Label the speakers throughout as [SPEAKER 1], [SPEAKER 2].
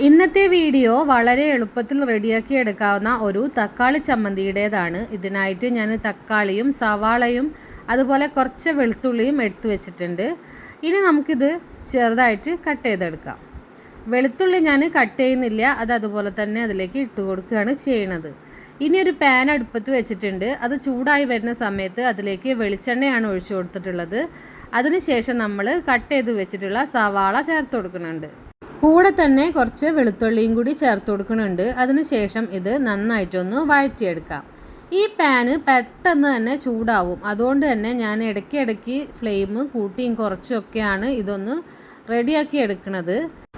[SPEAKER 1] ഇന്നത്തെ വീഡിയോ വളരെ എളുപ്പത്തിൽ റെഡിയാക്കി എടുക്കാവുന്ന ഒരു തക്കാളി ചമ്മന്തിയുടേതാണ്. ഇതിനായിട്ട് ഞാൻ തക്കാളിയും സവാളയും അതുപോലെ കുറച്ച് വെളുത്തുള്ളിയും എടുത്തു വെച്ചിട്ടുണ്ട്. ഇനി നമുക്കിത് ചെറുതായിട്ട് കട്ട് ചെയ്തെടുക്കാം. വെളുത്തുള്ളി ഞാൻ കട്ട് ചെയ്യുന്നില്ല, അത് അതുപോലെ തന്നെ അതിലേക്ക് ഇട്ട് കൊടുക്കുകയാണ് ചെയ്യുന്നത്. ഇനി ഒരു പാൻ അടുപ്പത്ത് വെച്ചിട്ടുണ്ട്. അത് ചൂടായി വരുന്ന സമയത്ത് അതിലേക്ക് വെളിച്ചെണ്ണയാണ് ഒഴിച്ചു കൊടുത്തിട്ടുള്ളത്. അതിനുശേഷം നമ്മൾ കട്ട് ചെയ്ത് വെച്ചിട്ടുള്ള സവാള ചേർത്ത് കൊടുക്കുന്നുണ്ട്. കൂടെ തന്നെ കുറച്ച് വെളുത്തുള്ളിയും കൂടി ചേർത്ത് കൊടുക്കുന്നുണ്ട്. അതിനുശേഷം ഇത് നന്നായിട്ടൊന്ന് വഴറ്റിയെടുക്കാം. ഈ പാന് പെട്ടെന്ന് തന്നെ ചൂടാവും. അതുകൊണ്ട് തന്നെ ഞാൻ ഇടയ്ക്കിടയ്ക്ക് ഫ്ലെയിം കൂട്ടിയും കുറച്ചൊക്കെയാണ് ഇതൊന്ന് റെഡിയാക്കി എടുക്കുന്നത്.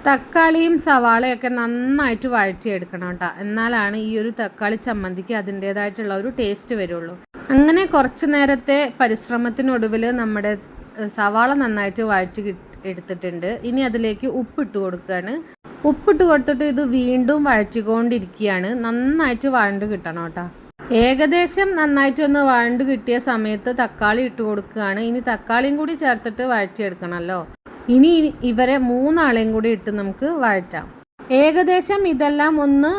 [SPEAKER 1] തക്കാളിയും സവാളയൊക്കെ നന്നായിട്ട് വഴറ്റിയെടുക്കണം കേട്ടോ. എന്നാലാണ് ഈ ഒരു തക്കാളി ചമ്മന്തിക്ക് അതിൻ്റേതായിട്ടുള്ള ഒരു ടേസ്റ്റ് വരുള്ളൂ. അങ്ങനെ കുറച്ച് നേരത്തെ പരിശ്രമത്തിനൊടുവിൽ നമ്മുടെ സവാള നന്നായിട്ട് വഴറ്റി എടുത്തിട്ടുണ്ട്. ഇനി അതിലേക്ക് ഉപ്പിട്ട് കൊടുക്കുകയാണ്. ഉപ്പിട്ട് കൊടുത്തിട്ട് ഇത് വീണ്ടും വഴറ്റിക്കൊണ്ടിരിക്കുകയാണ്. നന്നായിട്ട് വഴണ്ട് കിട്ടണം കേട്ടോ. ഏകദേശം നന്നായിട്ടൊന്ന് വഴണ്ട് കിട്ടിയ സമയത്ത് തക്കാളി ഇട്ട് കൊടുക്കുകയാണ്. ഇനി തക്കാളിയും കൂടി ചേർത്തിട്ട് വഴറ്റിയെടുക്കണമല്ലോ. ഇനി ഇവരെ മൂന്നാളെയും കൂടി ഇട്ട് നമുക്ക് വഴറ്റാം. ഏകദേശം ഇതെല്ലാം ഒന്ന്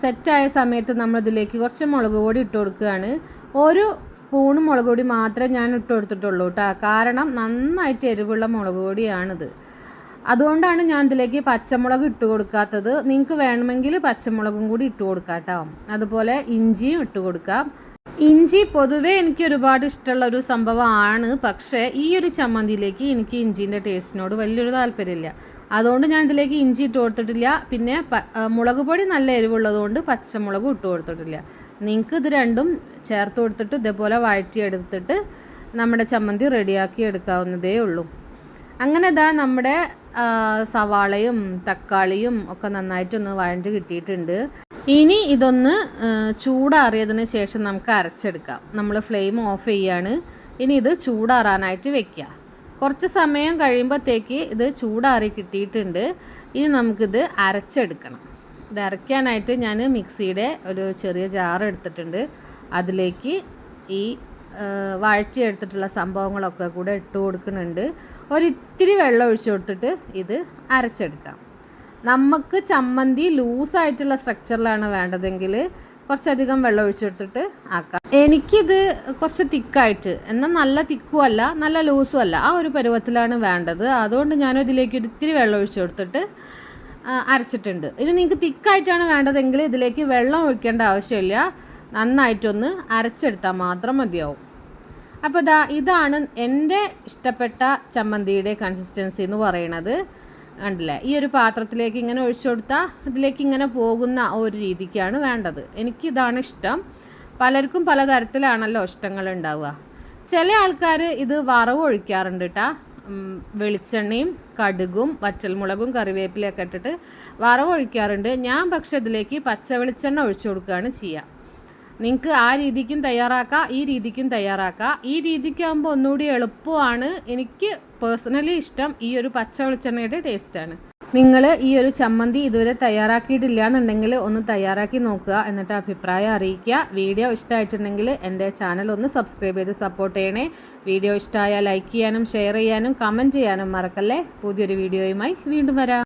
[SPEAKER 1] സെറ്റായ സമയത്ത് നമ്മൾ ഇതിലേക്ക് കുറച്ച് മുളക് പൊടി ഇട്ട് കൊടുക്കുകയാണ്. ഒരു സ്പൂൺ മുളക് പൊടി മാത്രമേ ഞാൻ ഇട്ട് കൊടുത്തിട്ടുള്ളൂ കേട്ടോ. കാരണം നന്നായിട്ട് എരിവുള്ള മുളക് പൊടിയാണിത്. അതുകൊണ്ടാണ് ഞാൻ ഇതിലേക്ക് പച്ചമുളക് ഇട്ട് കൊടുക്കാത്തത്. നിങ്ങൾക്ക് വേണമെങ്കിൽ പച്ചമുളകും കൂടി ഇട്ട് കൊടുക്കാം കേട്ടോ. അതുപോലെ ഇഞ്ചിയും ഇട്ട് കൊടുക്കാം. ഇഞ്ചി പൊതുവേ എനിക്ക് ഒരുപാട് ഇഷ്ടമുള്ള ഒരു സംഭവമാണ്. പക്ഷേ ഈ ഒരു ചമ്മന്തിയിലേക്ക് എനിക്ക് ഇഞ്ചീൻ്റെ ടേസ്റ്റിനോട് വലിയൊരു താല്പര്യമില്ല. അതുകൊണ്ട് ഞാൻ ഇതിലേക്ക് ഇഞ്ചി ഇട്ട് കൊടുത്തിട്ടില്ല. പിന്നെ മുളക് പൊടി നല്ല എരിവുള്ളതുകൊണ്ട് പച്ചമുളകും ഇട്ട് കൊടുത്തിട്ടില്ല. നിങ്ങൾക്ക് ഇത് രണ്ടും ചേർത്ത് കൊടുത്തിട്ട് ഇതേപോലെ വഴറ്റിയെടുത്തിട്ട് നമ്മുടെ ചമ്മന്തി റെഡിയാക്കി എടുക്കാവുന്നതേ ഉള്ളൂ. അങ്ങനെ ഇതാ നമ്മുടെ സവാളയും തക്കാളിയും ഒക്കെ നന്നായിട്ടൊന്ന് വഴറ്റി കിട്ടിയിട്ടുണ്ട്. ഇനി ഇതൊന്ന് ചൂടാറിയതിന് ശേഷം നമുക്ക് അരച്ചെടുക്കാം. നമ്മൾ ഫ്ലെയിം ഓഫ് ചെയ്യാണ്. ഇനി ഇത് ചൂടാറാനായിട്ട് വെക്കുക. കുറച്ച് സമയം കഴിയുമ്പോഴത്തേക്ക് ഇത് ചൂടാറി കിട്ടിയിട്ടുണ്ട്. ഇനി നമുക്കിത് അരച്ചെടുക്കണം. ഇത് അരയ്ക്കാനായിട്ട് ഞാൻ മിക്സിയുടെ ഒരു ചെറിയ ജാർ എടുത്തിട്ടുണ്ട്. അതിലേക്ക് ഈ വഴറ്റിയെടുത്തിട്ടുള്ള സംഭവങ്ങളൊക്കെ കൂടെ ഇട്ട് കൊടുക്കുന്നുണ്ട്. ഒരിത്തിരി വെള്ളം ഒഴിച്ചു കൊടുത്തിട്ട് ഇത് അരച്ചെടുക്കാം. നമുക്ക് ചമ്മന്തി ലൂസായിട്ടുള്ള സ്ട്രക്ചറിലാണ് വേണ്ടതെങ്കിൽ കുറച്ചധികം വെള്ളം ഒഴിച്ചെടുത്തിട്ട് ആക്കാം. എനിക്കിത് കുറച്ച് തിക്കായിട്ട്, എന്നാൽ നല്ല തിക്കും അല്ല നല്ല ലൂസും അല്ല, ആ ഒരു പരുവത്തിലാണ് വേണ്ടത്. അതുകൊണ്ട് ഞാനിതിലേക്ക് ഒരിത്തിരി വെള്ളം ഒഴിച്ചു കൊടുത്തിട്ട് അരച്ചിട്ടുണ്ട്. ഇനി നിങ്ങൾക്ക് തിക്കായിട്ടാണ് വേണ്ടതെങ്കിൽ ഇതിലേക്ക് വെള്ളം ഒഴിക്കേണ്ട ആവശ്യമില്ല. നന്നായിട്ടൊന്ന് അരച്ചെടുത്താൽ മാത്രം മതിയാവും. അപ്പോൾ ഇതാണ് എൻ്റെ ഇഷ്ടപ്പെട്ട ചമ്മന്തിയുടെ കൺസിസ്റ്റൻസി എന്ന് പറയുന്നത്. കണ്ടില്ലേ, ഈ ഒരു പാത്രത്തിലേക്ക് ഇങ്ങനെ ഒഴിച്ചു കൊടുത്താൽ ഇതിലേക്ക് ഇങ്ങനെ പോകുന്ന ഒരു രീതിക്കാണ് വേണ്ടത്. എനിക്കിതാണ് ഇഷ്ടം. പലർക്കും പലതരത്തിലാണല്ലോ ഇഷ്ടങ്ങൾ ഉണ്ടാവുക. ചില ആൾക്കാർ ഇത് വറവ് ഒഴിക്കാറുണ്ട് കേട്ടോ. വെളിച്ചെണ്ണയും കടുകും വറ്റൽമുളകും കറിവേപ്പിലയൊക്കെ ഇട്ടിട്ട് വറവ് ഒഴിക്കാറുണ്ട്. ഞാൻ പക്ഷേ ഇതിലേക്ക് പച്ച വെളിച്ചെണ്ണ ഒഴിച്ചു കൊടുക്കുകയാണ് ചെയ്യുക. നിങ്ങൾക്ക് ആ രീതിക്കും തയ്യാറാക്കാം, ഈ രീതിക്കും തയ്യാറാക്കാം. ഈ രീതിക്കാകുമ്പോൾ ഒന്നുകൂടി എളുപ്പമാണ്. എനിക്ക് പേഴ്സണലി ഇഷ്ടം ഈ ഒരു പച്ച വെളിച്ചെണ്ണയുടെ ടേസ്റ്റാണ്. നിങ്ങൾ ഈ ഒരു ചമ്മന്തി ഇതുവരെ തയ്യാറാക്കിയിട്ടില്ല എന്നുണ്ടെങ്കിൽ ഒന്ന് തയ്യാറാക്കി നോക്കുക. എന്നിട്ട് അഭിപ്രായം അറിയിക്കുക. വീഡിയോ ഇഷ്ടമായിട്ടുണ്ടെങ്കിൽ എൻ്റെ ചാനൽ ഒന്ന് സബ്സ്ക്രൈബ് ചെയ്ത് സപ്പോർട്ട് ചെയ്യണേ. വീഡിയോ ഇഷ്ടമായാൽ ലൈക്ക് ചെയ്യാനും ഷെയർ ചെയ്യാനും കമൻറ്റ് ചെയ്യാനും മറക്കല്ലേ. പുതിയൊരു വീഡിയോയുമായി വീണ്ടും വരാം.